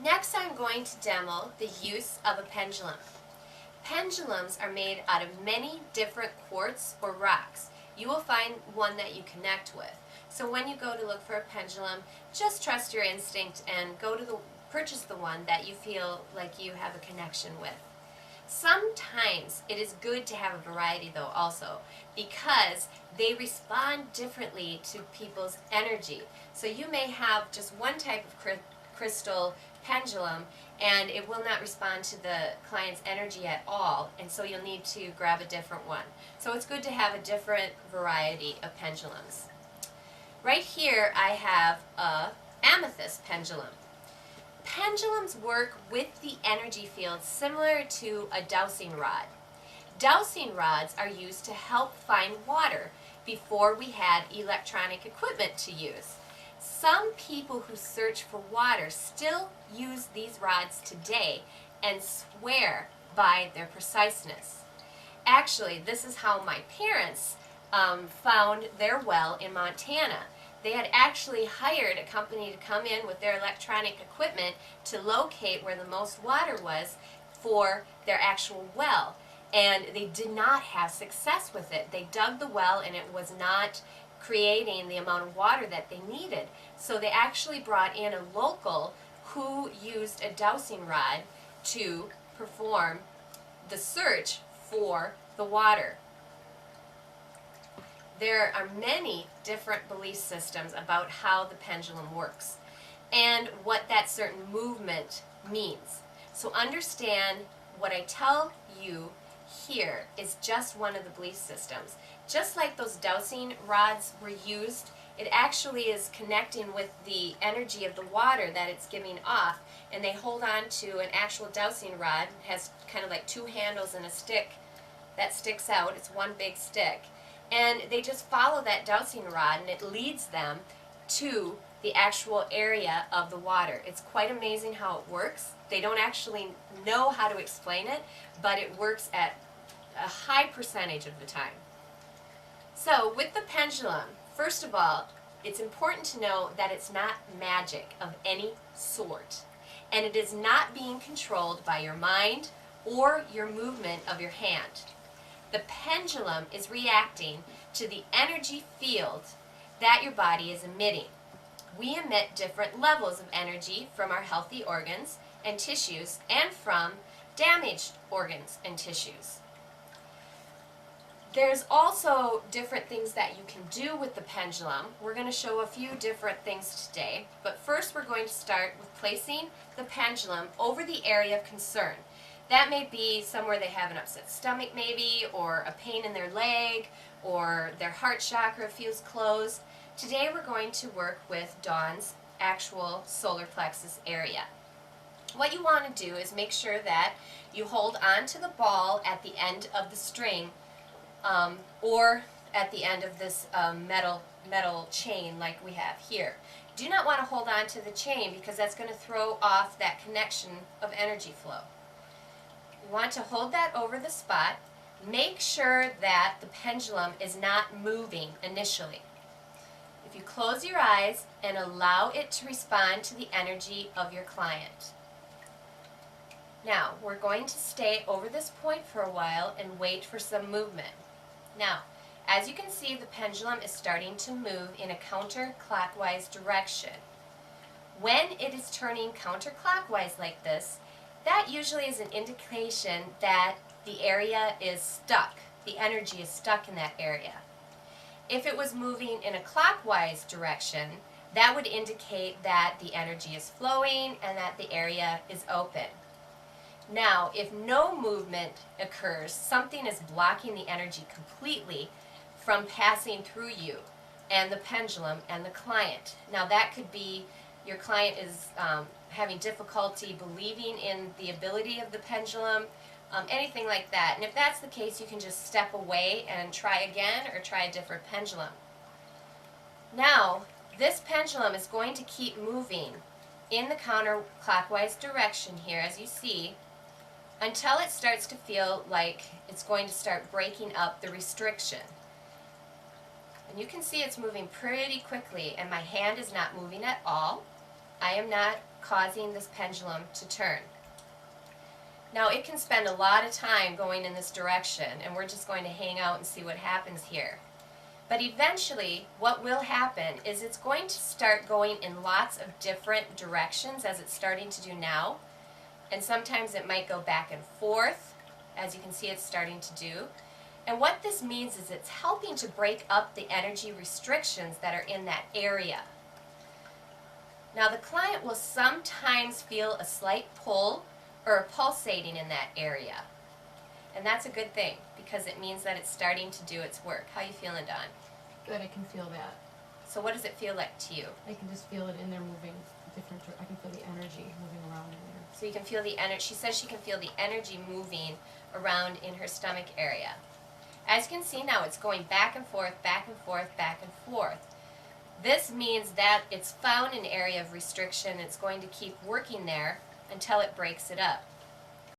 Next, I'm going to demo the use of a pendulum. Pendulums are made out of many different quartz or rocks. You will find one that you connect with. So when you go to look for a pendulum, just trust your instinct and purchase the one that you feel like you have a connection with. Sometimes it is good to have a variety though also, because they respond differently to people's energy. So you may have just one type of crystal pendulum and it will not respond to the client's energy at all, and so you'll need to grab a different one. So it's good to have a different variety of pendulums. Right here I have a amethyst pendulum. Pendulums work with the energy field similar to a dowsing rod. Dowsing rods are used to help find water before we had electronic equipment to use. Some people who search for water still use these rods today and swear by their preciseness. Actually, this is how my parents found their well in Montana. They had actually hired a company to come in with their electronic equipment to locate where the most water was for their actual well. And they did not have success with it. They dug the well and it was not creating the amount of water that they needed. So they actually brought in a local who used a dowsing rod to perform the search for the water. There are many different belief systems about how the pendulum works and what that certain movement means. So understand what I tell you here is just one of the belief systems. Just like those dowsing rods were used, it actually is connecting with the energy of the water that it's giving off, and they hold on to an actual dowsing rod. It has kind of like two handles and a stick that sticks out. It's one big stick. And they just follow that dowsing rod and it leads them to the actual area of the water. It's quite amazing how it works. They don't actually know how to explain it, but it works at a high percentage of the time. So with the pendulum, first of all, it's important to know that it's not magic of any sort, and it is not being controlled by your mind or your movement of your hand. The pendulum is reacting to the energy field that your body is emitting. We emit different levels of energy from our healthy organs and tissues and from damaged organs and tissues. There's also different things that you can do with the pendulum. We're going to show a few different things today, but first we're going to start with placing the pendulum over the area of concern. That may be somewhere they have an upset stomach maybe, or a pain in their leg, or their heart chakra feels closed. Today we're going to work with Dawn's actual solar plexus area. What you want to do is make sure that you hold on to the ball at the end of the string, or at the end of this metal chain like we have here. Do not want to hold on to the chain because that's going to throw off that connection of energy flow. You want to hold that over the spot. Make sure that the pendulum is not moving initially. If you close your eyes and allow it to respond to the energy of your client. Now, we're going to stay over this point for a while and wait for some movement. Now, as you can see, the pendulum is starting to move in a counterclockwise direction. When it is turning counterclockwise like this, that usually is an indication that the area is stuck. The energy is stuck in that area. If it was moving in a clockwise direction, that would indicate that the energy is flowing and that the area is open. Now, if no movement occurs, something is blocking the energy completely from passing through you and the pendulum and the client. Now, that could be your client is having difficulty believing in the ability of the pendulum, anything like that. And if that's the case, you can just step away and try again or try a different pendulum. Now, this pendulum is going to keep moving in the counterclockwise direction here, as you see, until it starts to feel like it's going to start breaking up the restriction. And you can see it's moving pretty quickly, and my hand is not moving at all. I am not causing this pendulum to turn. Now it can spend a lot of time going in this direction, and we're just going to hang out and see what happens here. But eventually what will happen is it's going to start going in lots of different directions as it's starting to do now. And sometimes it might go back and forth, as you can see it's starting to do. And what this means is it's helping to break up the energy restrictions that are in that area. Now the client will sometimes feel a slight pull or a pulsating in that area. And that's a good thing because it means that it's starting to do its work. How are you feeling, Dawn? Good, I can feel that. So what does it feel like to you? I can just feel it in there moving different, I can feel the energy moving around in there. So you can feel the energy, she says she can feel the energy moving around in her stomach area. As you can see now, it's going back and forth, back and forth, back and forth. This means that it's found an area of restriction. It's going to keep working there until it breaks it up.